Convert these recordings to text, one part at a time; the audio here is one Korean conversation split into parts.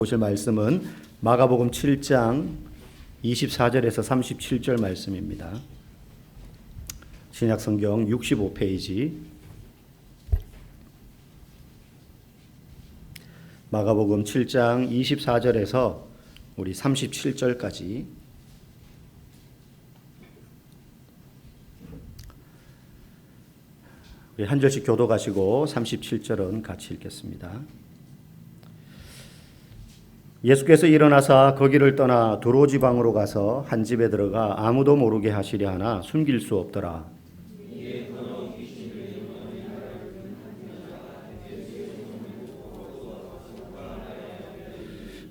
보실 말씀은 마가복음 7장 24절에서 37절 말씀입니다. 신약성경 65페이지 마가복음 7장 24절에서 우리 37절까지 우리 한 절씩 교독하시고 37절은 같이 읽겠습니다. 예수께서 일어나사 거기를 떠나 두로 지방으로 가서 한 집에 들어가 아무도 모르게 하시려 하나 숨길 수 없더라.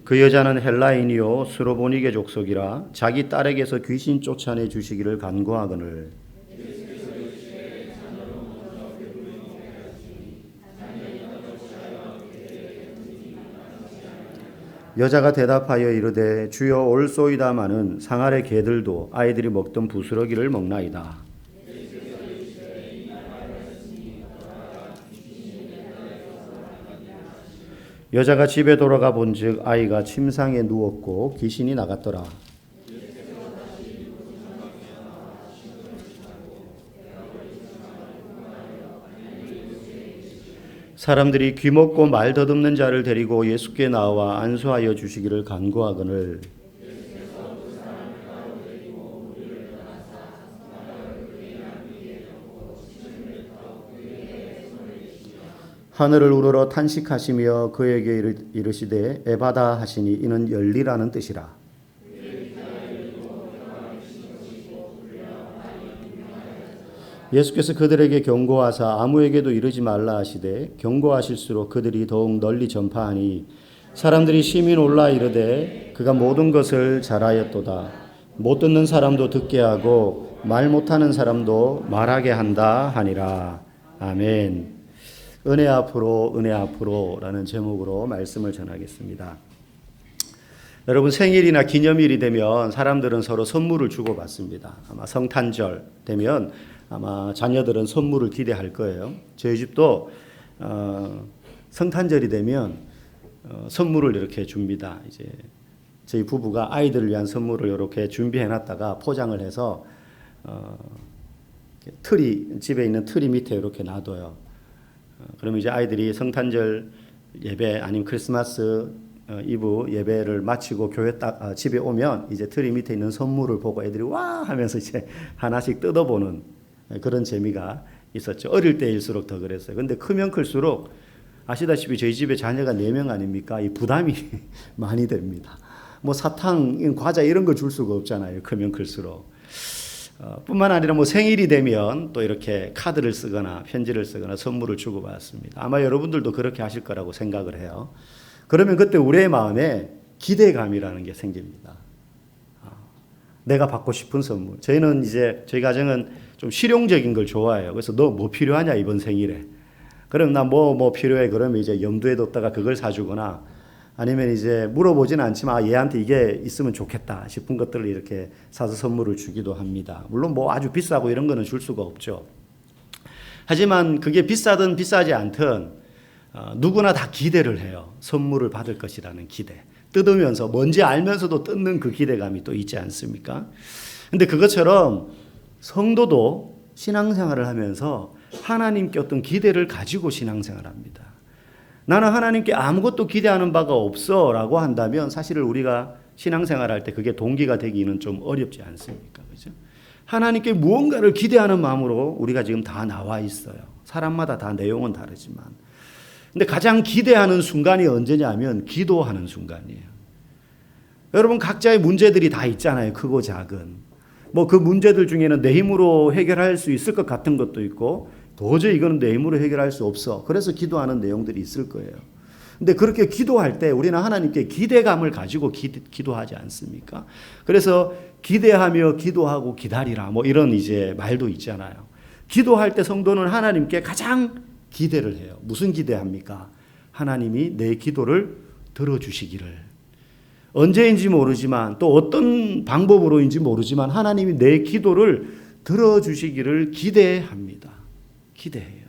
그 여자는 헬라인이요 스로보니게 족속이라 자기 딸에게서 귀신 쫓아내 주시기를 간구하거늘 여자가 대답하여 이르되 주여 올소이다마는 상아래 개들도 아이들이 먹던 부스러기를 먹나이다. 여자가 집에 돌아가 본즉 아이가 침상에 누웠고 귀신이 나갔더라. 사람들이 귀먹고 말 더듬는 자를 데리고 예수께 나와 안수하여 주시기를 간구하거늘 하늘을 우러러 탄식하시며 그에게 이르시되 에바다 하시니 이는 열리라는 뜻이라. 예수께서 그들에게 경고하사 아무에게도 이르지 말라 하시되 경고하실수록 그들이 더욱 널리 전파하니 사람들이 심히 놀라 이르되 그가 모든 것을 잘하였도다. 못 듣는 사람도 듣게 하고 말 못하는 사람도 말하게 한다 하니라. 아멘. 은혜 앞으로라는 제목으로 말씀을 전하겠습니다. 여러분 생일이나 기념일이 되면 사람들은 서로 선물을 주고받습니다. 아마 성탄절 되면 아마 자녀들은 선물을 기대할 거예요. 저희 집도 성탄절이 되면 선물을 이렇게 줍니다. 이제 저희 부부가 아이들을 위한 선물을 이렇게 준비해놨다가 포장을 해서 집에 있는 트리 밑에 이렇게 놔둬요. 그러면 이제 아이들이 성탄절 예배 아니면 크리스마스 이브 예배를 마치고 집에 오면 이제 트리 밑에 있는 선물을 보고 애들이 와 하면서 이제 하나씩 뜯어보는 그런 재미가 있었죠. 어릴 때일수록 더 그랬어요. 근데 크면 클수록 아시다시피 저희 집에 자녀가 4명 아닙니까? 이 부담이 많이 됩니다. 뭐 사탕, 과자 이런 거 줄 수가 없잖아요. 크면 클수록. 뿐만 아니라 뭐 생일이 되면 또 이렇게 카드를 쓰거나 편지를 쓰거나 선물을 주고받습니다. 아마 여러분들도 그렇게 하실 거라고 생각을 해요. 그러면 그때 우리의 마음에 기대감이라는 게 생깁니다. 내가 받고 싶은 선물. 저희는 이제 저희 가정은 좀 실용적인 걸 좋아해요. 그래서 너 뭐 필요하냐 이번 생일에. 그럼 나 뭐 필요해. 그러면 이제 염두에 뒀다가 그걸 사주거나 아니면 이제 물어보지는 않지만 얘한테 이게 있으면 좋겠다 싶은 것들을 이렇게 사서 선물을 주기도 합니다. 물론 뭐 아주 비싸고 이런 거는 줄 수가 없죠. 하지만 그게 비싸든 비싸지 않든 누구나 다 기대를 해요. 선물을 받을 것이라는 기대. 뜯으면서 뭔지 알면서도 뜯는 그 기대감이 또 있지 않습니까? 근데 그것처럼 성도도 신앙생활을 하면서 하나님께 어떤 기대를 가지고 신앙생활합니다. 나는 하나님께 아무것도 기대하는 바가 없어 라고 한다면 사실은 우리가 신앙생활할 때 그게 동기가 되기는 좀 어렵지 않습니까? 그죠? 하나님께 무언가를 기대하는 마음으로 우리가 지금 다 나와 있어요. 사람마다 다 내용은 다르지만. 근데 가장 기대하는 순간이 언제냐면 기도하는 순간이에요. 여러분 각자의 문제들이 다 있잖아요. 크고 작은. 뭐 그 문제들 중에는 내 힘으로 해결할 수 있을 것 같은 것도 있고 도저히 이거는 내 힘으로 해결할 수 없어. 그래서 기도하는 내용들이 있을 거예요. 근데 그렇게 기도할 때 우리는 하나님께 기대감을 가지고 기도하지 않습니까? 그래서 기대하며 기도하고 기다리라 뭐 이런 이제 말도 있잖아요. 기도할 때 성도는 하나님께 가장 기대를 해요. 무슨 기대합니까? 하나님이 내 기도를 들어주시기를. 언제인지 모르지만 또 어떤 방법으로인지 모르지만 하나님이 내 기도를 들어주시기를 기대합니다. 기대해요.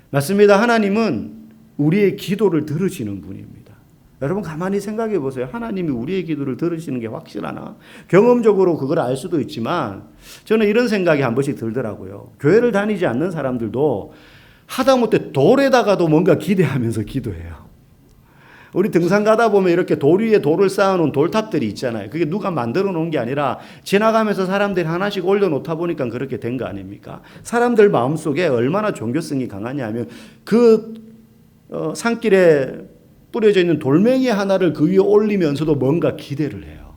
맞습니다. 하나님은 우리의 기도를 들으시는 분입니다. 여러분 가만히 생각해 보세요. 하나님이 우리의 기도를 들으시는 게 확실하나? 경험적으로 그걸 알 수도 있지만 저는 이런 생각이 한 번씩 들더라고요. 교회를 다니지 않는 사람들도 하다못해 돌에다가도 뭔가 기대하면서 기도해요. 우리 등산 가다 보면 이렇게 돌 위에 돌을 쌓아놓은 돌탑들이 있잖아요. 그게 누가 만들어 놓은 게 아니라 지나가면서 사람들이 하나씩 올려놓다 보니까 그렇게 된 거 아닙니까? 사람들 마음속에 얼마나 종교성이 강하냐면 그 산길에 뿌려져 있는 돌멩이 하나를 그 위에 올리면서도 뭔가 기대를 해요.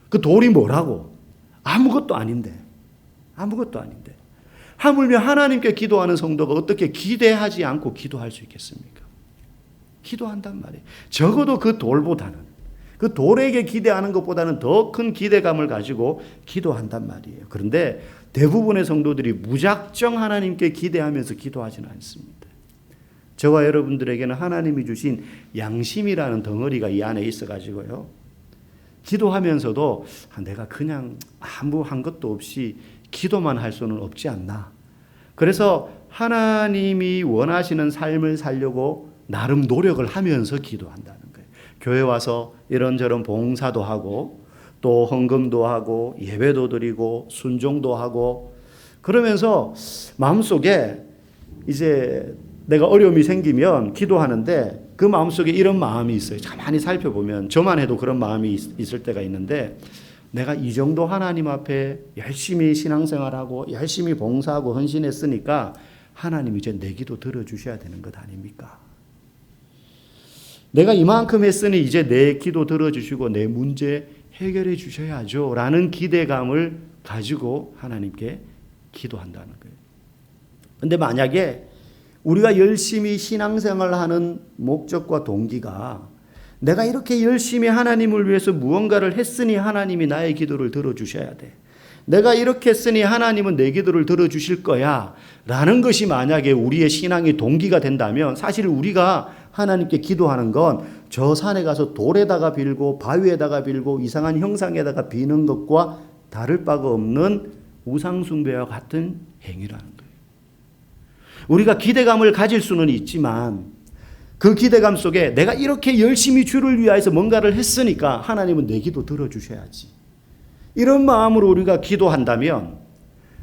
그 돌이 뭐라고? 아무것도 아닌데. 아무것도 아닌데. 하물며 하나님께 기도하는 성도가 어떻게 기대하지 않고 기도할 수 있겠습니까? 기도한단 말이에요. 적어도 그 돌보다는, 그 돌에게 기대하는 것보다는 더 큰 기대감을 가지고 기도한단 말이에요. 그런데 대부분의 성도들이 무작정 하나님께 기대하면서 기도하지는 않습니다. 저와 여러분들에게는 하나님이 주신 양심이라는 덩어리가 이 안에 있어가지고요. 기도하면서도 내가 그냥 아무 한 것도 없이 기도만 할 수는 없지 않나. 그래서 하나님이 원하시는 삶을 살려고 나름 노력을 하면서 기도한다는 거예요. 교회 와서 이런저런 봉사도 하고 또 헌금도 하고 예배도 드리고 순종도 하고 그러면서 마음속에 이제 내가 어려움이 생기면 기도하는데 그 마음속에 이런 마음이 있어요. 가만히 살펴보면 저만 해도 그런 마음이 있을 때가 있는데 내가 이 정도 하나님 앞에 열심히 신앙생활하고 열심히 봉사하고 헌신했으니까 하나님 이제 내 기도 들어주셔야 되는 것 아닙니까? 내가 이만큼 했으니 이제 내 기도 들어주시고 내 문제 해결해 주셔야죠 라는 기대감을 가지고 하나님께 기도한다는 거예요. 그런데 만약에 우리가 열심히 신앙생활을 하는 목적과 동기가 내가 이렇게 열심히 하나님을 위해서 무언가를 했으니 하나님이 나의 기도를 들어주셔야 돼. 내가 이렇게 했으니 하나님은 내 기도를 들어주실 거야 라는 것이 만약에 우리의 신앙의 동기가 된다면 사실 우리가 하나님께 기도하는 건 저 산에 가서 돌에다가 빌고 바위에다가 빌고 이상한 형상에다가 비는 것과 다를 바가 없는 우상숭배와 같은 행위라는 거예요. 우리가 기대감을 가질 수는 있지만 그 기대감 속에 내가 이렇게 열심히 주를 위하여서 뭔가를 했으니까 하나님은 내 기도 들어주셔야지. 이런 마음으로 우리가 기도한다면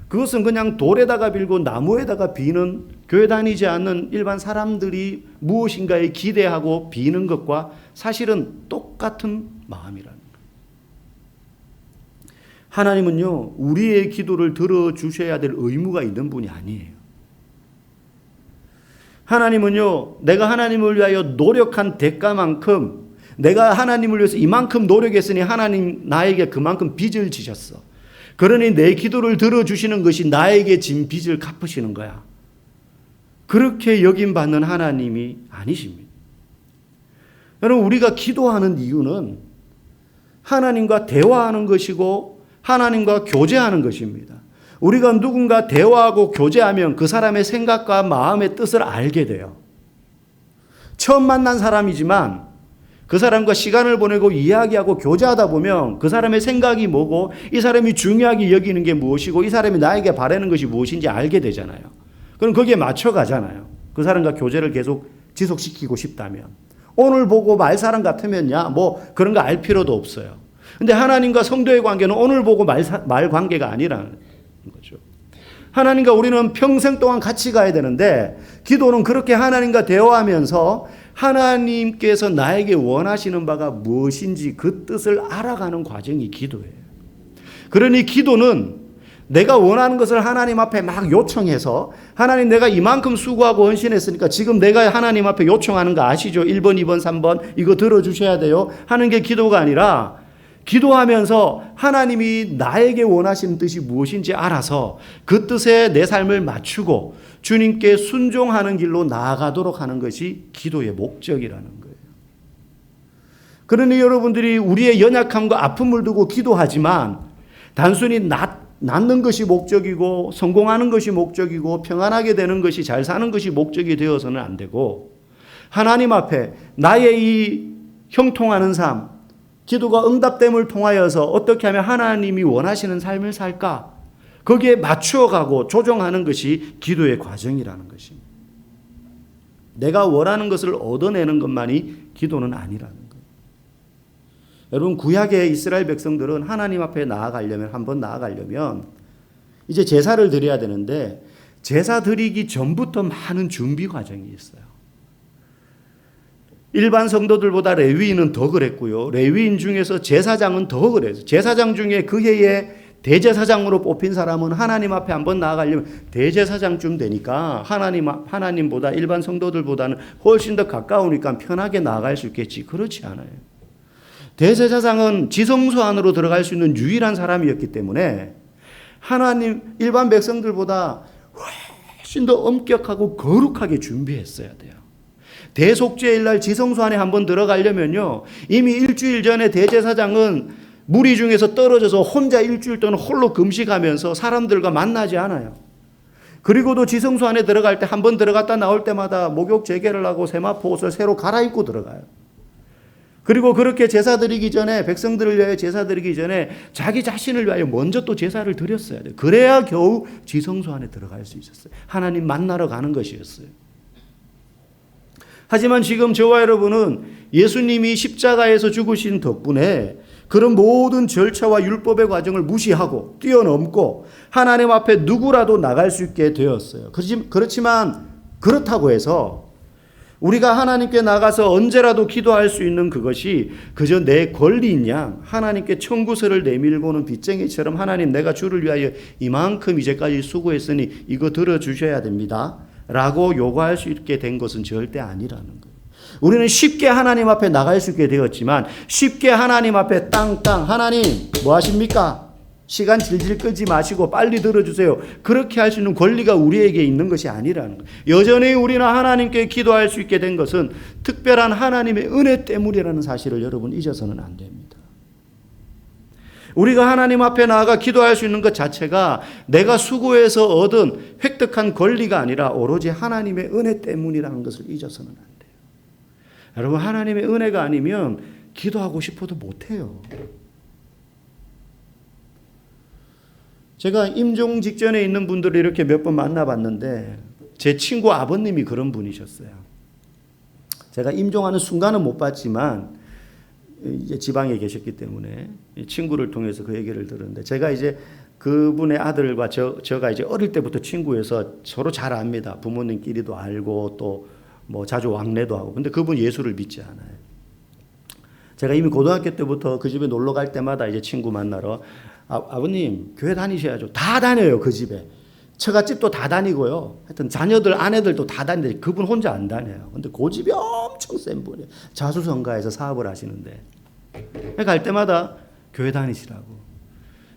그것은 그냥 돌에다가 빌고 나무에다가 비는 교회 다니지 않는 일반 사람들이 무엇인가에 기대하고 비는 것과 사실은 똑같은 마음이라는 거예요. 하나님은요, 우리의 기도를 들어주셔야 될 의무가 있는 분이 아니에요. 하나님은요, 내가 하나님을 위하여 노력한 대가만큼 내가 하나님을 위해서 이만큼 노력했으니 하나님 나에게 그만큼 빚을 지셨어. 그러니 내 기도를 들어주시는 것이 나에게 진 빚을 갚으시는 거야. 그렇게 여김받는 하나님이 아니십니다. 여러분, 우리가 기도하는 이유는 하나님과 대화하는 것이고 하나님과 교제하는 것입니다. 우리가 누군가 대화하고 교제하면 그 사람의 생각과 마음의 뜻을 알게 돼요. 처음 만난 사람이지만 그 사람과 시간을 보내고 이야기하고 교제하다 보면 그 사람의 생각이 뭐고 이 사람이 중요하게 여기는 게 무엇이고 이 사람이 나에게 바라는 것이 무엇인지 알게 되잖아요. 그럼 거기에 맞춰가잖아요. 그 사람과 교제를 계속 지속시키고 싶다면. 오늘 보고 말 사람 같으면야 뭐 그런 거 알 필요도 없어요. 근데 하나님과 성도의 관계는 오늘 보고 말 관계가 아니라는 거죠. 하나님과 우리는 평생 동안 같이 가야 되는데 기도는 그렇게 하나님과 대화하면서 하나님께서 나에게 원하시는 바가 무엇인지 그 뜻을 알아가는 과정이 기도예요. 그러니 기도는 내가 원하는 것을 하나님 앞에 막 요청해서 하나님 내가 이만큼 수고하고 헌신했으니까 지금 내가 하나님 앞에 요청하는 거 아시죠? 1번, 2번, 3번 이거 들어주셔야 돼요 하는 게 기도가 아니라 기도하면서 하나님이 나에게 원하시는 뜻이 무엇인지 알아서 그 뜻에 내 삶을 맞추고 주님께 순종하는 길로 나아가도록 하는 것이 기도의 목적이라는 거예요. 그러니 여러분들이 우리의 연약함과 아픔을 두고 기도하지만 단순히 낫는 것이 목적이고 성공하는 것이 목적이고 평안하게 되는 것이 잘 사는 것이 목적이 되어서는 안 되고 하나님 앞에 나의 이 형통하는 삶 기도가 응답됨을 통하여서 어떻게 하면 하나님이 원하시는 삶을 살까? 거기에 맞추어가고 조정하는 것이 기도의 과정이라는 것입니다. 내가 원하는 것을 얻어내는 것만이 기도는 아니라는 거예요. 여러분 구약의 이스라엘 백성들은 하나님 앞에 나아가려면 한번 나아가려면 이제 제사를 드려야 되는데 제사 드리기 전부터 많은 준비 과정이 있어요. 일반 성도들보다 레위인은 더 그랬고요. 레위인 중에서 제사장은 더 그랬어요. 제사장 중에 그 해에 대제사장으로 뽑힌 사람은 하나님 앞에 한번 나아가려면 대제사장쯤 되니까 하나님보다 일반 성도들보다는 훨씬 더 가까우니까 편하게 나아갈 수 있겠지. 그렇지 않아요. 대제사장은 지성소 안으로 들어갈 수 있는 유일한 사람이었기 때문에 하나님 일반 백성들보다 훨씬 더 엄격하고 거룩하게 준비했어야 돼요. 대속죄일 날 지성소 안에 한번 들어가려면요, 이미 일주일 전에 대제사장은 무리 중에서 떨어져서 혼자 일주일 동안 홀로 금식하면서 사람들과 만나지 않아요. 그리고도 지성소 안에 들어갈 때 한번 들어갔다 나올 때마다 목욕 재개를 하고 세마포 옷을 새로 갈아입고 들어가요. 그리고 그렇게 제사 드리기 전에, 백성들을 위하여 제사 드리기 전에 자기 자신을 위하여 먼저 또 제사를 드렸어야 돼요. 그래야 겨우 지성소 안에 들어갈 수 있었어요. 하나님 만나러 가는 것이었어요. 하지만 지금 저와 여러분은 예수님이 십자가에서 죽으신 덕분에 그런 모든 절차와 율법의 과정을 무시하고 뛰어넘고 하나님 앞에 누구라도 나갈 수 있게 되었어요. 그렇지만 그렇다고 해서 우리가 하나님께 나가서 언제라도 기도할 수 있는 그것이 그저 내 권리인 양 하나님께 청구서를 내밀고는 빚쟁이처럼 하나님 내가 주를 위하여 이만큼 이제까지 수고했으니 이거 들어주셔야 됩니다 라고 요구할 수 있게 된 것은 절대 아니라는 거예요. 우리는 쉽게 하나님 앞에 나갈 수 있게 되었지만 쉽게 하나님 앞에 땅땅 하나님 뭐 하십니까? 시간 질질 끌지 마시고 빨리 들어주세요. 그렇게 할 수 있는 권리가 우리에게 있는 것이 아니라는 거예요. 여전히 우리는 하나님께 기도할 수 있게 된 것은 특별한 하나님의 은혜 때문이라는 사실을 여러분 잊어서는 안 됩니다. 우리가 하나님 앞에 나아가 기도할 수 있는 것 자체가 내가 수고해서 얻은 획득한 권리가 아니라 오로지 하나님의 은혜 때문이라는 것을 잊어서는 안 돼요. 여러분 하나님의 은혜가 아니면 기도하고 싶어도 못해요. 제가 임종 직전에 있는 분들을 이렇게 몇 번 만나봤는데 제 친구 아버님이 그런 분이셨어요. 제가 임종하는 순간은 못 봤지만 이제 지방에 계셨기 때문에 친구를 통해서 그 얘기를 들었는데 제가 이제 그분의 아들과 저가 이제 어릴 때부터 친구여서 서로 잘 압니다. 부모님끼리도 알고 또 뭐 자주 왕래도 하고. 근데 그분 예수를 믿지 않아요. 제가 이미 고등학교 때부터 그 집에 놀러 갈 때마다 이제 친구 만나러 아버님 교회 다니셔야죠. 다 다녀요 그 집에. 처갓집도 다 다니고요. 하여튼 자녀들 아내들도 다 다니는데 그분 혼자 안 다녀요. 근데 그 집이 엄청 센 분이에요. 자수성가해서 사업을 하시는데 갈 때마다 교회 다니시라고.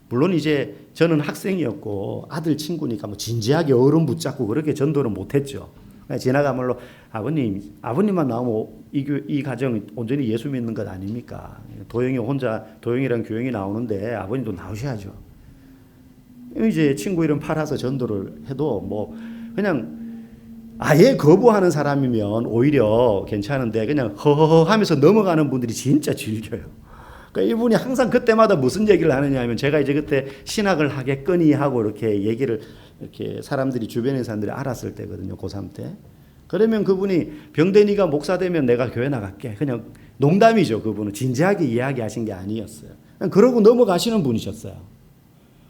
물론 이제 저는 학생이었고 아들 친구니까 뭐 진지하게 어른 붙잡고 그렇게 전도를 못했죠. 지나가면로 아버님만 나오면 이 가정이 온전히 예수 믿는 것 아닙니까? 도영이랑 교영이 나오는데 아버님도 나오셔야죠. 이제 친구 이름 팔아서 전도를 해도 뭐 그냥 아예 거부하는 사람이면 오히려 괜찮은데 그냥 허허허 하면서 넘어가는 분들이 진짜 즐겨요. 그러니까 이분이 항상 그때마다 무슨 얘기를 하느냐 하면 제가 이제 그때 신학을 하겠거니 하고 이렇게 얘기를 이렇게 사람들이 주변의 사람들이 알았을 때거든요. 고3 때. 그러면 그분이 병대니가 목사 되면 내가 교회 나갈게. 그냥 농담이죠. 그분은 진지하게 이야기하신 게 아니었어요. 그냥 그러고 넘어가시는 분이셨어요.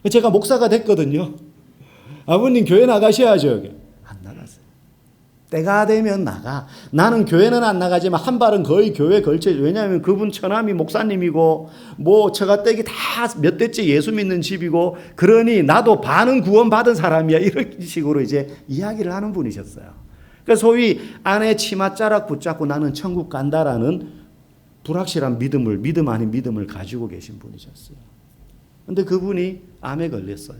제가 목사가 됐거든요. 아버님 교회 나가셔야죠. 안 나갔어요. 때가 되면 나가. 나는 교회는 안 나가지만 한 발은 거의 교회에 걸쳐요. 왜냐하면 그분 처남이 목사님이고 뭐 처가댁이 다 몇 대째 예수 믿는 집이고 그러니 나도 반은 구원받은 사람이야. 이런 식으로 이제 이야기를 하는 분이셨어요. 그러니까 소위 아내 치맛자락 붙잡고 나는 천국 간다라는 불확실한 믿음 아닌 믿음을 가지고 계신 분이셨어요. 근데 그분이 암에 걸렸어요.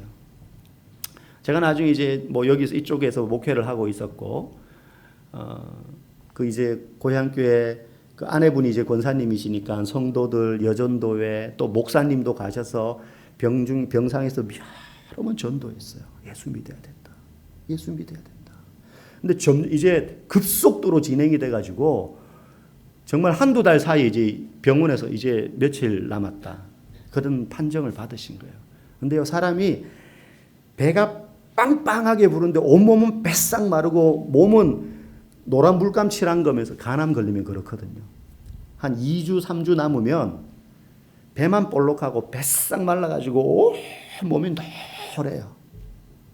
제가 나중에 이제 뭐 여기서 이쪽에서 목회를 하고 있었고 그 이제 고향교회 그 아내분이 이제 권사님이시니까 성도들 여전도회 또 목사님도 가셔서 병상에서 여러 번 전도했어요. 예수 믿어야 된다. 예수 믿어야 된다. 근데 이제 급속도로 진행이 돼가지고 정말 한두 달 사이에 이제 병원에서 이제 며칠 남았다. 그런 판정을 받으신 거예요. 근데요, 사람이 배가 빵빵하게 부른데 온몸은 뱃싹 마르고 몸은 노란 물감 칠한 거면서 간암 걸리면 그렇거든요. 한 2주, 3주 남으면 배만 볼록하고 뱃싹 말라가지고 몸이 노래요.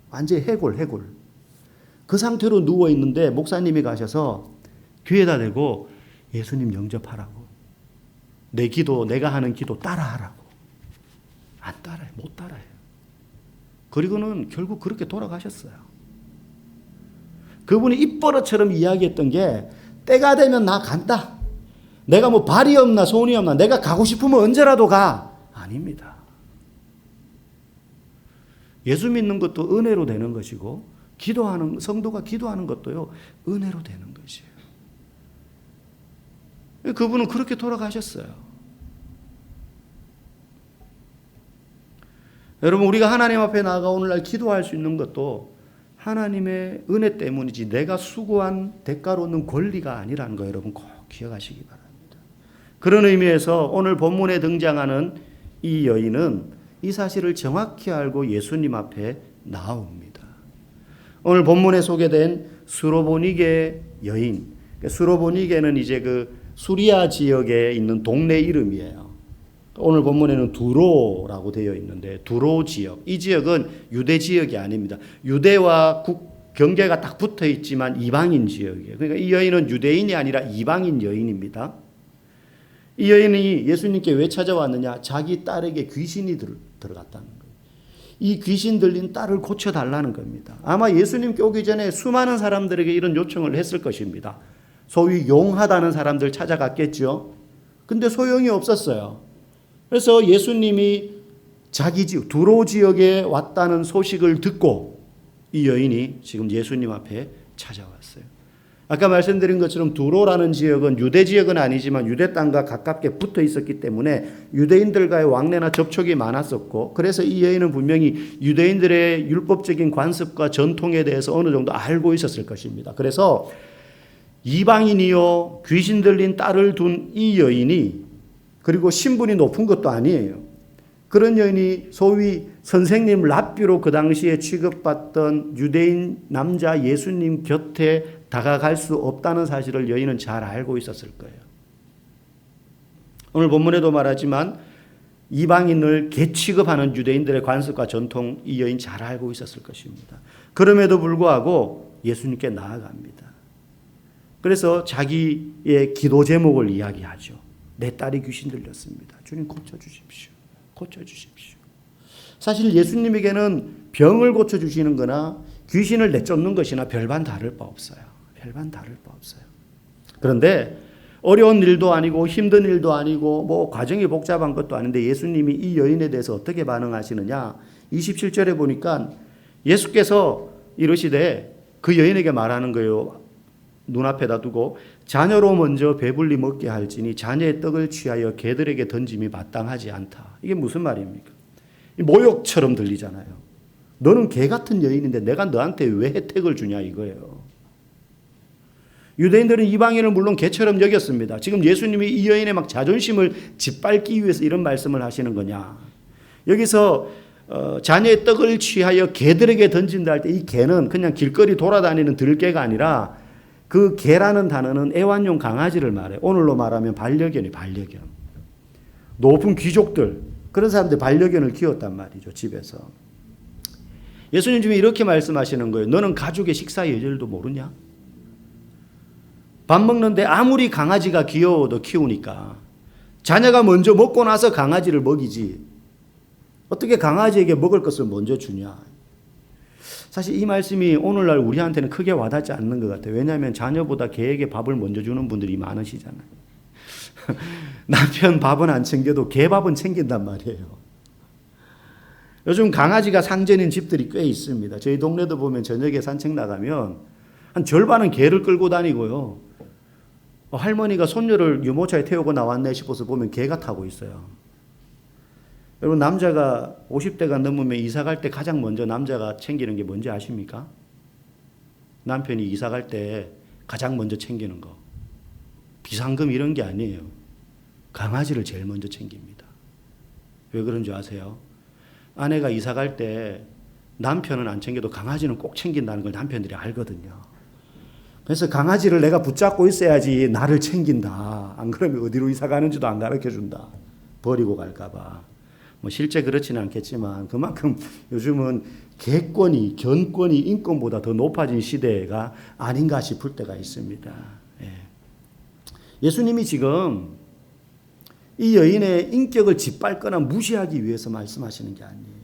완전히 해골. 그 상태로 누워있는데 목사님이 가셔서 귀에다 대고 예수님 영접하라고. 내 기도, 내가 하는 기도 따라하라고. 안 따라요. 못 따라요. 그리고는 결국 그렇게 돌아가셨어요. 그분이 입버릇처럼 이야기했던 게 때가 되면 나 간다. 내가 뭐 발이 없나 손이 없나 내가 가고 싶으면 언제라도 가. 아닙니다. 예수 믿는 것도 은혜로 되는 것이고 기도하는 성도가 기도하는 것도요 은혜로 되는 것이에요. 그분은 그렇게 돌아가셨어요. 여러분 우리가 하나님 앞에 나아가 오늘날 기도할 수 있는 것도 하나님의 은혜 때문이지 내가 수고한 대가로 얻는 권리가 아니라는 거 여러분 꼭 기억하시기 바랍니다. 그런 의미에서 오늘 본문에 등장하는 이 여인은 이 사실을 정확히 알고 예수님 앞에 나옵니다. 오늘 본문에 소개된 수로보니게 여인, 수로보니게는 이제 그 수리아 지역에 있는 동네 이름이에요. 오늘 본문에는 두로라고 되어 있는데 두로 지역, 이 지역은 유대 지역이 아닙니다. 유대와 경계가 딱 붙어 있지만 이방인 지역이에요. 그러니까 이 여인은 유대인이 아니라 이방인 여인입니다. 이 여인이 예수님께 왜 찾아왔느냐? 자기 딸에게 귀신이 들어갔다는 거예요. 이 귀신 들린 딸을 고쳐달라는 겁니다. 아마 예수님께 오기 전에 수많은 사람들에게 이런 요청을 했을 것입니다. 소위 용하다는 사람들 찾아갔겠죠. 근데 소용이 없었어요. 그래서 예수님이 자기 지역 두로 지역에 왔다는 소식을 듣고 이 여인이 지금 예수님 앞에 찾아왔어요. 아까 말씀드린 것처럼 두로라는 지역은 유대 지역은 아니지만 유대 땅과 가깝게 붙어 있었기 때문에 유대인들과의 왕래나 접촉이 많았었고 그래서 이 여인은 분명히 유대인들의 율법적인 관습과 전통에 대해서 어느 정도 알고 있었을 것입니다. 그래서 이방인이요 귀신 들린 딸을 둔 이 여인이 그리고 신분이 높은 것도 아니에요. 그런 여인이 소위 선생님 랍비로 그 당시에 취급받던 유대인 남자 예수님 곁에 다가갈 수 없다는 사실을 여인은 잘 알고 있었을 거예요. 오늘 본문에도 말하지만 이방인을 개취급하는 유대인들의 관습과 전통 이 여인 잘 알고 있었을 것입니다. 그럼에도 불구하고 예수님께 나아갑니다. 그래서 자기의 기도 제목을 이야기하죠. 내 딸이 귀신 들렸습니다. 주님 고쳐주십시오. 고쳐주십시오. 사실 예수님에게는 병을 고쳐주시는 거나 귀신을 내쫓는 것이나 별반 다를 바 없어요. 별반 다를 바 없어요. 그런데 어려운 일도 아니고 힘든 일도 아니고 뭐 과정이 복잡한 것도 아닌데 예수님이 이 여인에 대해서 어떻게 반응하시느냐. 27절에 보니까 예수께서 이르시되 그 여인에게 말하는 거예요. 눈앞에다 두고 자녀로 먼저 배불리 먹게 할지니 자녀의 떡을 취하여 개들에게 던짐이 마땅하지 않다. 이게 무슨 말입니까? 모욕처럼 들리잖아요. 너는 개 같은 여인인데 내가 너한테 왜 혜택을 주냐 이거예요. 유대인들은 이방인을 물론 개처럼 여겼습니다. 지금 예수님이 이 여인의 막 자존심을 짓밟기 위해서 이런 말씀을 하시는 거냐. 여기서 자녀의 떡을 취하여 개들에게 던진다 할 때 이 개는 그냥 길거리 돌아다니는 들개가 아니라 그 개라는 단어는 애완용 강아지를 말해요. 오늘로 말하면 반려견이 반려견. 높은 귀족들 그런 사람들 반려견을 키웠단 말이죠. 집에서. 예수님 지금 이렇게 말씀하시는 거예요. 너는 가족의 식사 예절도 모르냐? 밥 먹는데 아무리 강아지가 귀여워도 키우니까 자녀가 먼저 먹고 나서 강아지를 먹이지 어떻게 강아지에게 먹을 것을 먼저 주냐. 사실 이 말씀이 오늘날 우리한테는 크게 와닿지 않는 것 같아요. 왜냐하면 자녀보다 개에게 밥을 먼저 주는 분들이 많으시잖아요. 남편 밥은 안 챙겨도 개 밥은 챙긴단 말이에요. 요즘 강아지가 상전인 집들이 꽤 있습니다. 저희 동네도 보면 저녁에 산책 나가면 한 절반은 개를 끌고 다니고요. 할머니가 손녀를 유모차에 태우고 나왔네 싶어서 보면 개가 타고 있어요. 여러분 남자가 50대가 넘으면 이사 갈 때 가장 먼저 남자가 챙기는 게 뭔지 아십니까? 남편이 이사 갈 때 가장 먼저 챙기는 거. 비상금 이런 게 아니에요. 강아지를 제일 먼저 챙깁니다. 왜 그런 줄 아세요? 아내가 이사 갈 때 남편은 안 챙겨도 강아지는 꼭 챙긴다는 걸 남편들이 알거든요. 그래서 강아지를 내가 붙잡고 있어야지 나를 챙긴다. 안 그러면 어디로 이사 가는지도 안 가르쳐 준다. 버리고 갈까봐. 뭐 실제 그렇지는 않겠지만 그만큼 요즘은 개권이, 견권이 인권보다 더 높아진 시대가 아닌가 싶을 때가 있습니다. 예수님이 지금 이 여인의 인격을 짓밟거나 무시하기 위해서 말씀하시는 게 아니에요.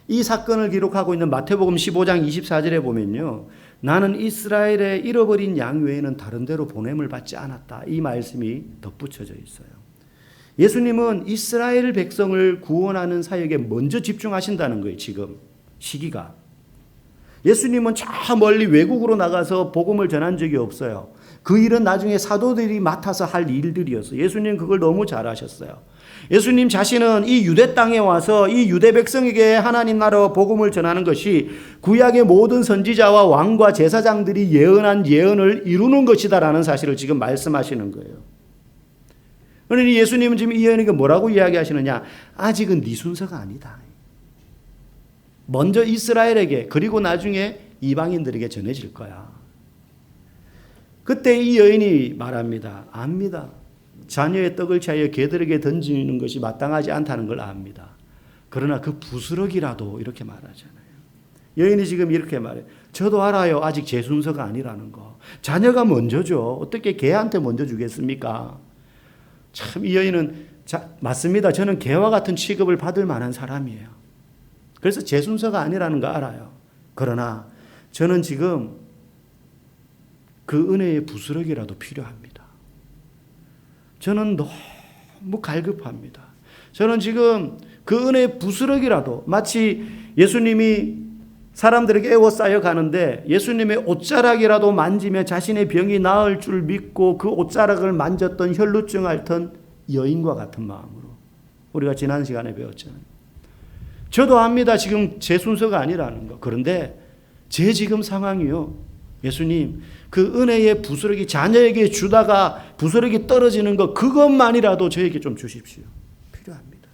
이 사건을 기록하고 있는 마태복음 15장 24절에 보면요. 나는 이스라엘의 잃어버린 양 외에는 다른 데로 보냄을 받지 않았다. 이 말씀이 덧붙여져 있어요. 예수님은 이스라엘 백성을 구원하는 사역에 먼저 집중하신다는 거예요. 지금 시기가. 예수님은 저 멀리 외국으로 나가서 복음을 전한 적이 없어요. 그 일은 나중에 사도들이 맡아서 할 일들이었어요. 예수님 그걸 너무 잘하셨어요. 예수님 자신은 이 유대 땅에 와서 이 유대 백성에게 하나님 나라 복음을 전하는 것이 구약의 모든 선지자와 왕과 제사장들이 예언한 예언을 이루는 것이다라는 사실을 지금 말씀하시는 거예요. 그러니 예수님은 지금 이 여인에게 뭐라고 이야기하시느냐? 아직은 네 순서가 아니다. 먼저 이스라엘에게 그리고 나중에 이방인들에게 전해질 거야. 그때 이 여인이 말합니다. 압니다. 자녀의 떡을 취하여 개들에게 던지는 것이 마땅하지 않다는 걸 압니다. 그러나 그 부스러기라도 이렇게 말하잖아요. 여인이 지금 이렇게 말해요. 저도 알아요. 아직 제 순서가 아니라는 거. 자녀가 먼저죠. 어떻게 개한테 먼저 주겠습니까? 참 이 여인은 맞습니다. 저는 개와 같은 취급을 받을 만한 사람이에요. 그래서 제 순서가 아니라는 거 알아요. 그러나 저는 지금 그 은혜의 부스러기라도 필요합니다. 저는 너무 갈급합니다. 저는 지금 그 은혜의 부스러기라도 마치 예수님이 사람들에게 에워싸여 가는데 예수님의 옷자락이라도 만지면 자신의 병이 나을 줄 믿고 그 옷자락을 만졌던 혈루증 앓던 여인과 같은 마음으로 우리가 지난 시간에 배웠잖아요. 저도 압니다. 지금 제 순서가 아니라는 거. 그런데 제 지금 상황이요. 예수님 그 은혜의 부스러기 자녀에게 주다가 부스러기 떨어지는 것 그것만이라도 저에게 좀 주십시오. 필요합니다.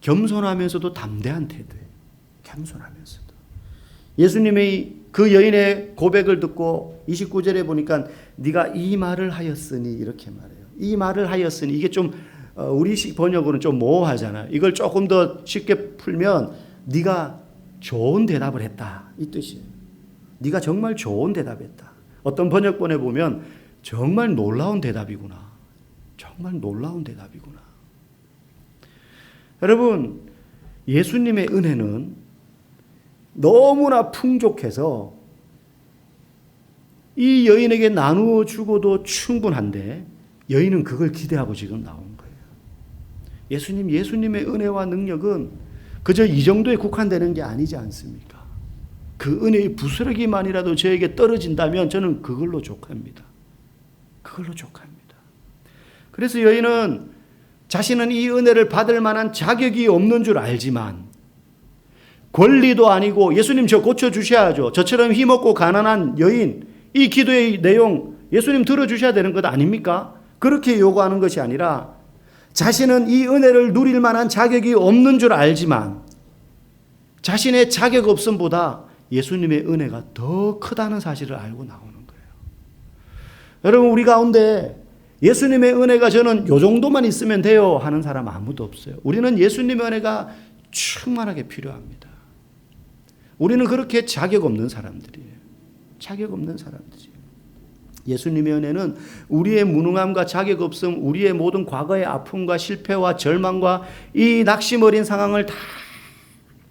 겸손하면서도 담대한 태도에 겸손하면서도 예수님의 그 여인의 고백을 듣고 29절에 보니까 네가 이 말을 하였으니 이렇게 말해요. 이 말을 하였으니 이게 좀 우리식 번역으로는 좀 모호하잖아요. 이걸 조금 더 쉽게 풀면 네가 좋은 대답을 했다 이 뜻이에요. 네가 정말 좋은 대답했다. 어떤 번역본에 보면 정말 놀라운 대답이구나. 정말 놀라운 대답이구나. 여러분 예수님의 은혜는 너무나 풍족해서 이 여인에게 나누어 주고도 충분한데 여인은 그걸 기대하고 지금 나온 거예요. 예수님의 은혜와 능력은 그저 이 정도에 국한되는 게 아니지 않습니까? 그 은혜의 부스러기만이라도 저에게 떨어진다면 저는 그걸로 족합니다. 그걸로 족합니다. 그래서 여인은 자신은 이 은혜를 받을 만한 자격이 없는 줄 알지만 권리도 아니고 예수님 저 고쳐주셔야죠. 저처럼 힘없고 가난한 여인 이 기도의 내용 예수님 들어주셔야 되는 것 아닙니까? 그렇게 요구하는 것이 아니라 자신은 이 은혜를 누릴 만한 자격이 없는 줄 알지만 자신의 자격 없음보다 예수님의 은혜가 더 크다는 사실을 알고 나오는 거예요. 여러분 우리 가운데 예수님의 은혜가 저는 요 정도만 있으면 돼요 하는 사람 아무도 없어요. 우리는 예수님의 은혜가 충만하게 필요합니다. 우리는 그렇게 자격 없는 사람들이에요. 자격 없는 사람들이에요. 예수님의 은혜는 우리의 무능함과 자격 없음, 우리의 모든 과거의 아픔과 실패와 절망과 이 낙심 어린 상황을 다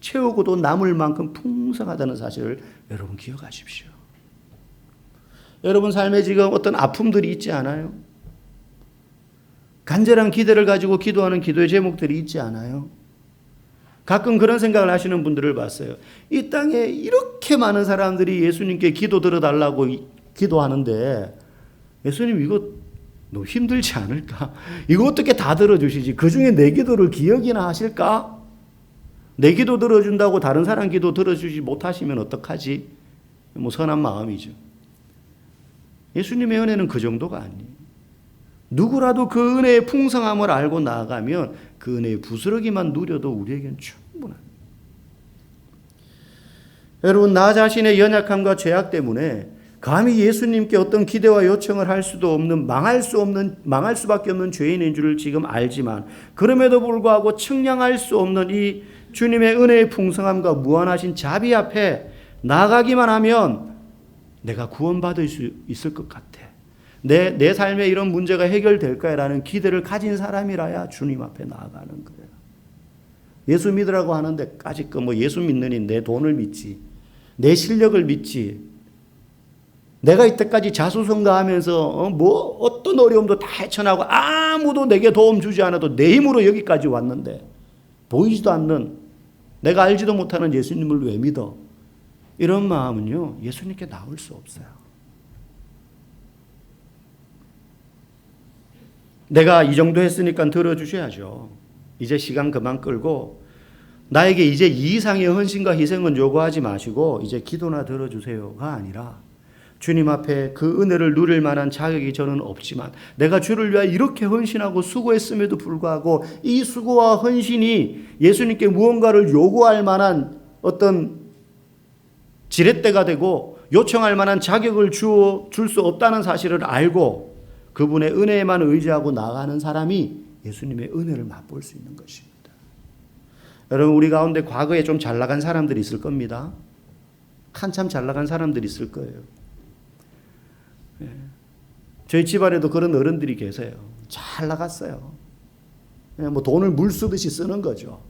채우고도 남을 만큼 풍성하다는 사실을 여러분 기억하십시오. 여러분 삶에 지금 어떤 아픔들이 있지 않아요? 간절한 기대를 가지고 기도하는 기도의 제목들이 있지 않아요? 가끔 그런 생각을 하시는 분들을 봤어요. 이 땅에 이렇게 많은 사람들이 예수님께 기도 들어달라고 기도하는데 예수님 이거 너무 힘들지 않을까? 이거 어떻게 다 들어주시지? 그중에 내 기도를 기억이나 하실까? 내 기도 들어준다고 다른 사람 기도 들어주지 못하시면 어떡하지? 뭐 선한 마음이죠. 예수님의 은혜는 그 정도가 아니에요. 누구라도 그 은혜의 풍성함을 알고 나아가면 그 은혜의 부스러기만 누려도 우리에겐 충분합니다. 여러분 나 자신의 연약함과 죄악 때문에 감히 예수님께 어떤 기대와 요청을 할 수도 없는 망할 수밖에 없는 죄인인 줄을 지금 알지만 그럼에도 불구하고 측량할 수 없는 이 주님의 은혜의 풍성함과 무한하신 자비 앞에 나가기만 하면 내가 구원받을 수 있을 것 같아. 내 삶에 이런 문제가 해결될 거야라는 기대를 가진 사람이라야 주님 앞에 나아가는 거예요. 예수 믿으라고 하는데 까짓 거 뭐 예수 믿느니 내 돈을 믿지, 내 실력을 믿지, 내가 이때까지 자수성가하면서 뭐 어떤 어려움도 다 헤쳐나고 아무도 내게 도움 주지 않아도 내 힘으로 여기까지 왔는데 보이지도 않는 내가 알지도 못하는 예수님을 왜 믿어? 이런 마음은요, 예수님께 나올 수 없어요. 내가 이 정도 했으니까 들어주셔야죠. 이제 시간 그만 끌고 나에게 이제 이 이상의 헌신과 희생은 요구하지 마시고 이제 기도나 들어주세요가 아니라 주님 앞에 그 은혜를 누릴 만한 자격이 저는 없지만 내가 주를 위하여 이렇게 헌신하고 수고했음에도 불구하고 이 수고와 헌신이 예수님께 무언가를 요구할 만한 어떤 지렛대가 되고 요청할 만한 자격을 줄 수 없다는 사실을 알고 그분의 은혜에만 의지하고 나가는 사람이 예수님의 은혜를 맛볼 수 있는 것입니다. 여러분, 우리 가운데 과거에 좀 잘 나간 사람들이 있을 겁니다. 한참 잘 나간 사람들이 있을 거예요. 저희 집안에도 그런 어른들이 계세요. 잘 나갔어요. 뭐 돈을 물 쓰듯이 쓰는 거죠.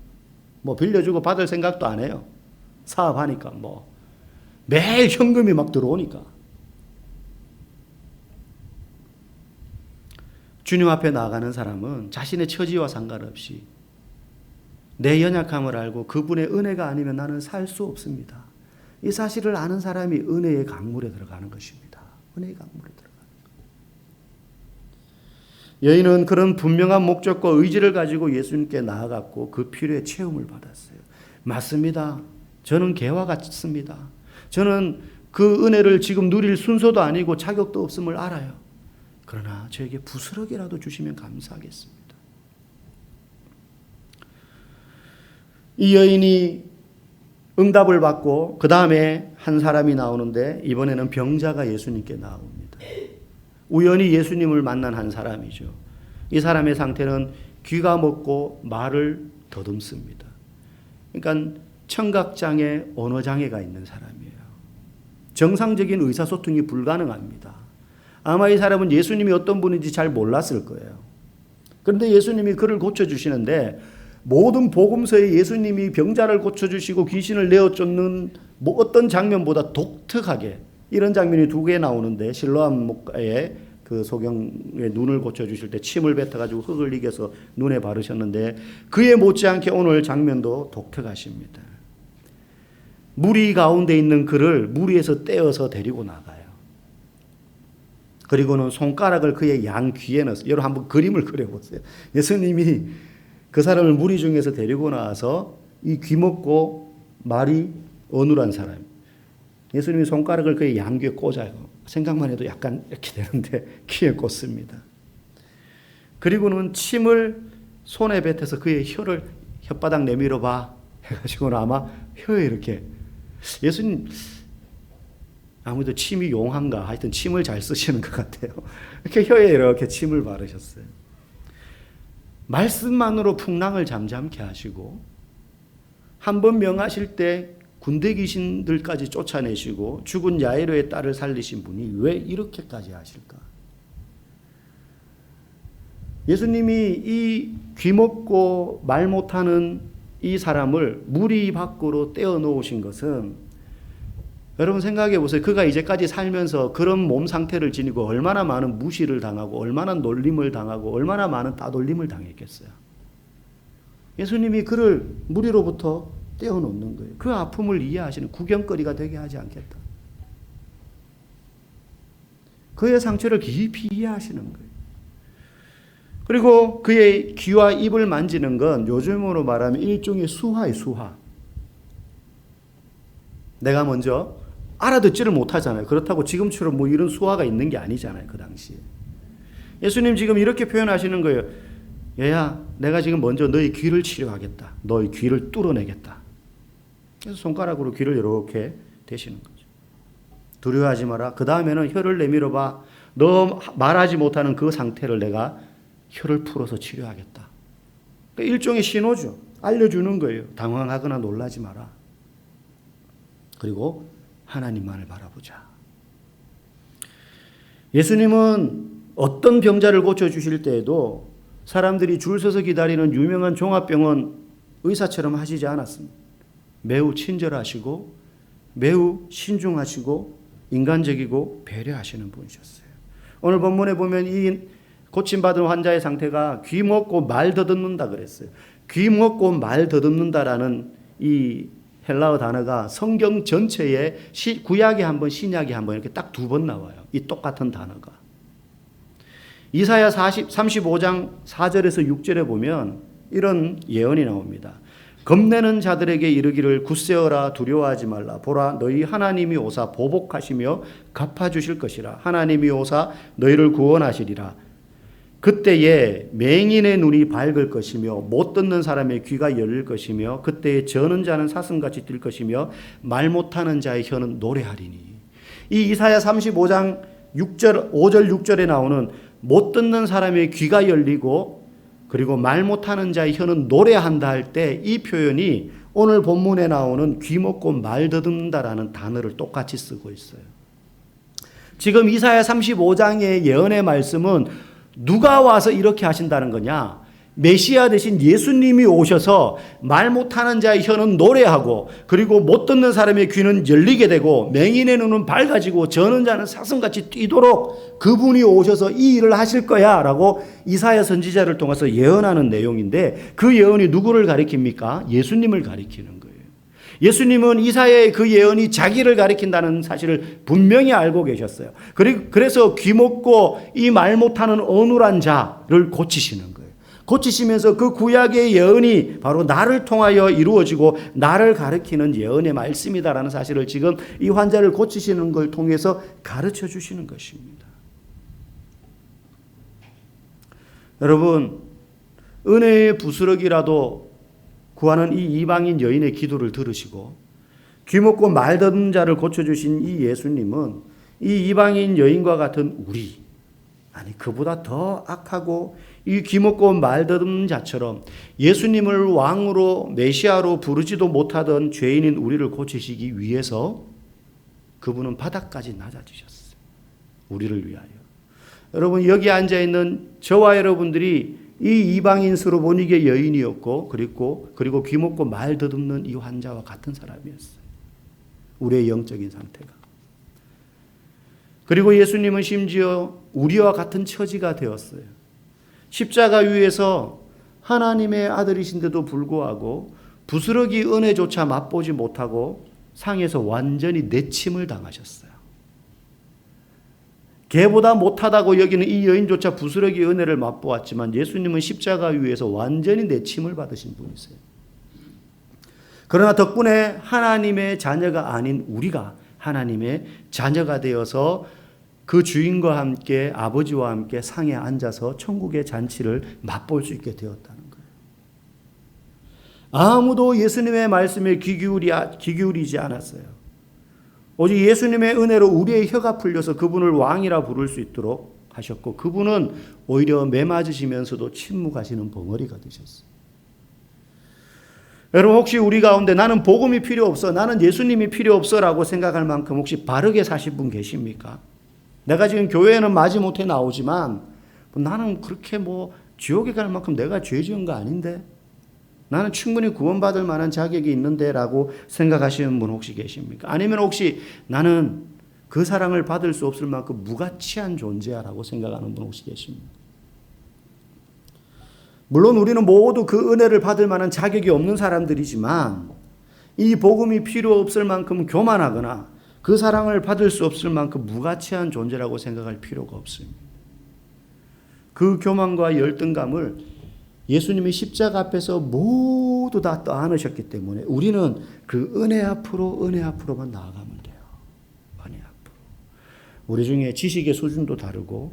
뭐 빌려주고 받을 생각도 안 해요. 사업하니까 뭐 매일 현금이 막 들어오니까. 주님 앞에 나아가는 사람은 자신의 처지와 상관없이 내 연약함을 알고 그분의 은혜가 아니면 나는 살 수 없습니다. 이 사실을 아는 사람이 은혜의 강물에 들어가는 것입니다. 은혜의 강물에 들어가는 것. 여인은 그런 분명한 목적과 의지를 가지고 예수님께 나아갔고 그 필요의 체험을 받았어요. 맞습니다. 저는 개와 같습니다. 저는 그 은혜를 지금 누릴 순서도 아니고 자격도 없음을 알아요. 그러나 저에게 부스럭이라도 주시면 감사하겠습니다. 이 여인이 응답을 받고 그 다음에 한 사람이 나오는데 이번에는 병자가 예수님께 나옵니다. 우연히 예수님을 만난 한 사람이죠. 이 사람의 상태는 귀가 먹고 말을 더듬습니다. 그러니까 청각장애, 언어장애가 있는 사람이에요. 정상적인 의사소통이 불가능합니다. 아마 이 사람은 예수님이 어떤 분인지 잘 몰랐을 거예요. 그런데 예수님이 그를 고쳐주시는데 모든 복음서에 예수님이 병자를 고쳐주시고 귀신을 내어쫓는 뭐 어떤 장면보다 독특하게 이런 장면이 두 개 나오는데 실로암 목가에 그 소경의 눈을 고쳐주실 때 침을 뱉어가지고 흙을 이겨서 눈에 바르셨는데 그에 못지않게 오늘 장면도 독특하십니다. 무리 가운데 있는 그를 무리에서 떼어서 데리고 나가요. 그리고는 손가락을 그의 양 귀에 넣어서 여러분 한번 그림을 그려보세요. 예수님이 그 사람을 무리 중에서 데리고 나와서 이 귀 먹고 말이 어눌한 사람 예수님이 손가락을 그의 양 귀에 꽂아요. 생각만 해도 약간 이렇게 되는데 귀에 꽂습니다. 그리고는 침을 손에 뱉어서 그의 혀를 혓바닥 내밀어 봐 해가지고는 아마 혀에 이렇게 예수님 아무래도 침이 용한가 하여튼 침을 잘 쓰시는 것 같아요. 이렇게 혀에 이렇게 침을 바르셨어요. 말씀만으로 풍랑을 잠잠케 하시고 한 번 명하실 때 군대 귀신들까지 쫓아내시고 죽은 야이로의 딸을 살리신 분이 왜 이렇게까지 하실까? 예수님이 이 귀먹고 말 못하는 이 사람을 무리 밖으로 떼어놓으신 것은 여러분 생각해 보세요. 그가 이제까지 살면서 그런 몸 상태를 지니고 얼마나 많은 무시를 당하고 얼마나 놀림을 당하고 얼마나 많은 따돌림을 당했겠어요. 예수님이 그를 무리로부터 떼어놓는 거예요. 그 아픔을 이해하시는 구경거리가 되게 하지 않겠다. 그의 상처를 깊이 이해하시는 거예요. 그리고 그의 귀와 입을 만지는 건 요즘으로 말하면 일종의 수화예요. 수화. 내가 먼저 알아듣지를 못하잖아요. 그렇다고 지금처럼 뭐 이런 수화가 있는 게 아니잖아요. 그 당시에. 예수님 지금 이렇게 표현하시는 거예요. 얘야, 내가 지금 먼저 너희 귀를 치료하겠다. 너희 귀를 뚫어내겠다. 그래서 손가락으로 귀를 이렇게 대시는 거죠. 두려워하지 마라. 그 다음에는 혀를 내밀어 봐. 너 말하지 못하는 그 상태를 내가 혀를 풀어서 치료하겠다. 그러니까 일종의 신호죠. 알려주는 거예요. 당황하거나 놀라지 마라. 그리고 하나님만을 바라보자. 예수님은 어떤 병자를 고쳐주실 때에도 사람들이 줄 서서 기다리는 유명한 종합병원 의사처럼 하시지 않았습니다. 매우 친절하시고 매우 신중하시고 인간적이고 배려하시는 분이셨어요. 오늘 본문에 보면 이 고침받은 환자의 상태가 귀 먹고 말 더듬는다 그랬어요. 귀 먹고 말 더듬는다라는 이 헬라어 단어가 성경 전체에 구약에 한 번, 신약에 한 번 이렇게 딱 두 번 나와요. 이 똑같은 단어가. 이사야 35장 4절에서 6절에 보면 이런 예언이 나옵니다. 겁내는 자들에게 이르기를 굳세어라 두려워하지 말라. 보라 너희 하나님이 오사 보복하시며 갚아주실 것이라. 하나님이 오사 너희를 구원하시리라. 그때에 맹인의 눈이 밝을 것이며 못 듣는 사람의 귀가 열릴 것이며 그때에 저는 자는 사슴같이 뛸 것이며 말 못하는 자의 혀는 노래하리니. 이 이사야 35장 5절 6절에 나오는 못 듣는 사람의 귀가 열리고 그리고 말 못하는 자의 혀는 노래한다 할 때 이 표현이 오늘 본문에 나오는 귀 먹고 말 더듬는다라는 단어를 똑같이 쓰고 있어요. 지금 이사야 35장의 예언의 말씀은 누가 와서 이렇게 하신다는 거냐? 메시아 대신 예수님이 오셔서 말 못하는 자의 혀는 노래하고 그리고 못 듣는 사람의 귀는 열리게 되고 맹인의 눈은 밝아지고 저는 자는 사슴같이 뛰도록 그분이 오셔서 이 일을 하실 거야 라고 이사야 선지자를 통해서 예언하는 내용인데 그 예언이 누구를 가리킵니까? 예수님을 가리키는 거예요. 예수님은 이사야의 그 예언이 자기를 가리킨다는 사실을 분명히 알고 계셨어요. 그래서 귀 먹고 이 말 못하는 어눌한 자를 고치시는 거예요. 고치시면서 그 구약의 예언이 바로 나를 통하여 이루어지고 나를 가리키는 예언의 말씀이다라는 사실을 지금 이 환자를 고치시는 걸 통해서 가르쳐 주시는 것입니다. 여러분, 은혜의 부스러기라도 구하는 이 이방인 여인의 기도를 들으시고 귀 먹고 말 듣는 자를 고쳐주신 이 예수님은 이 이방인 여인과 같은 우리, 아니 그보다 더 악하고 이 귀 먹고 말 더듬는 자처럼 예수님을 왕으로 메시아로 부르지도 못하던 죄인인 우리를 고치시기 위해서 그분은 바닥까지 낮아지셨어요. 우리를 위하여. 여러분 여기 앉아있는 저와 여러분들이 이 이방인 스로보니게 여인이었고 그리고 귀 먹고 말 더듬는 이 환자와 같은 사람이었어요. 우리의 영적인 상태가. 그리고 예수님은 심지어 우리와 같은 처지가 되었어요. 십자가 위에서 하나님의 아들이신데도 불구하고 부스러기 은혜조차 맛보지 못하고 상에서 완전히 내침을 당하셨어요. 개보다 못하다고 여기는 이 여인조차 부스러기 은혜를 맛보았지만 예수님은 십자가 위에서 완전히 내침을 받으신 분이세요. 그러나 덕분에 하나님의 자녀가 아닌 우리가 하나님의 자녀가 되어서 그 주인과 함께 아버지와 함께 상에 앉아서 천국의 잔치를 맛볼 수 있게 되었다는 거예요. 아무도 예수님의 말씀에 귀 기울이지 않았어요. 오직 예수님의 은혜로 우리의 혀가 풀려서 그분을 왕이라 부를 수 있도록 하셨고 그분은 오히려 매 맞으시면서도 침묵하시는 벙어리가 되셨어요. 여러분 혹시 우리 가운데 나는 복음이 필요 없어, 나는 예수님이 필요 없어라고 생각할 만큼 혹시 바르게 사신 분 계십니까? 내가 지금 교회에는 마지못해 나오지만 나는 그렇게 지옥에 갈 만큼 내가 죄 지은 거 아닌데 나는 충분히 구원받을 만한 자격이 있는데 라고 생각하시는 분 혹시 계십니까? 아니면 혹시 나는 그 사랑을 받을 수 없을 만큼 무가치한 존재야 라고 생각하는 분 혹시 계십니까? 물론 우리는 모두 그 은혜를 받을 만한 자격이 없는 사람들이지만 이 복음이 필요 없을 만큼 교만하거나 그 사랑을 받을 수 없을 만큼 무가치한 존재라고 생각할 필요가 없습니다. 그 교만과 열등감을 예수님이 십자가 앞에서 모두 다 떠안으셨기 때문에 우리는 그 은혜 앞으로만 나아가면 돼요. 은혜 앞으로. 우리 중에 지식의 수준도 다르고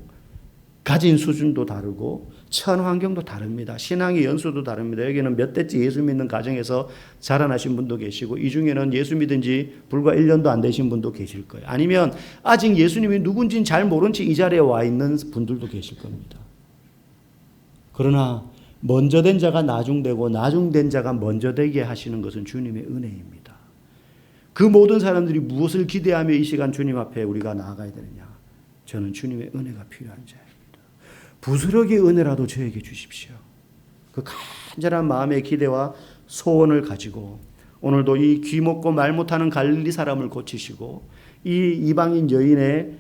가진 수준도 다르고 처한 환경도 다릅니다. 신앙의 연수도 다릅니다. 여기는 몇 대째 예수 믿는 가정에서 자라나신 분도 계시고 이 중에는 예수 믿은 지 불과 1년도 안 되신 분도 계실 거예요. 아니면 아직 예수님이 누군지는 잘 모른 채 이 자리에 와 있는 분들도 계실 겁니다. 그러나 먼저 된 자가 나중되고 나중된 자가 먼저 되게 하시는 것은 주님의 은혜입니다. 그 모든 사람들이 무엇을 기대하며 이 시간 주님 앞에 우리가 나아가야 되느냐? 저는 주님의 은혜가 필요한 자입니다. 부스러기 은혜라도 저에게 주십시오. 그 간절한 마음의 기대와 소원을 가지고 오늘도 이 귀 먹고 말 못하는 갈릴리 사람을 고치시고 이 이방인 여인의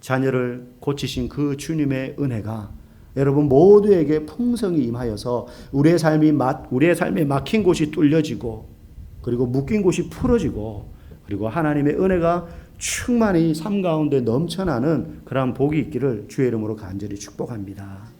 자녀를 고치신 그 주님의 은혜가 여러분 모두에게 풍성히 임하여서 우리의 삶에 막힌 곳이 뚫려지고 그리고 묶인 곳이 풀어지고 그리고 하나님의 은혜가 충만히 삶 가운데 넘쳐나는 그러한 복이 있기를 주의 이름으로 간절히 축복합니다.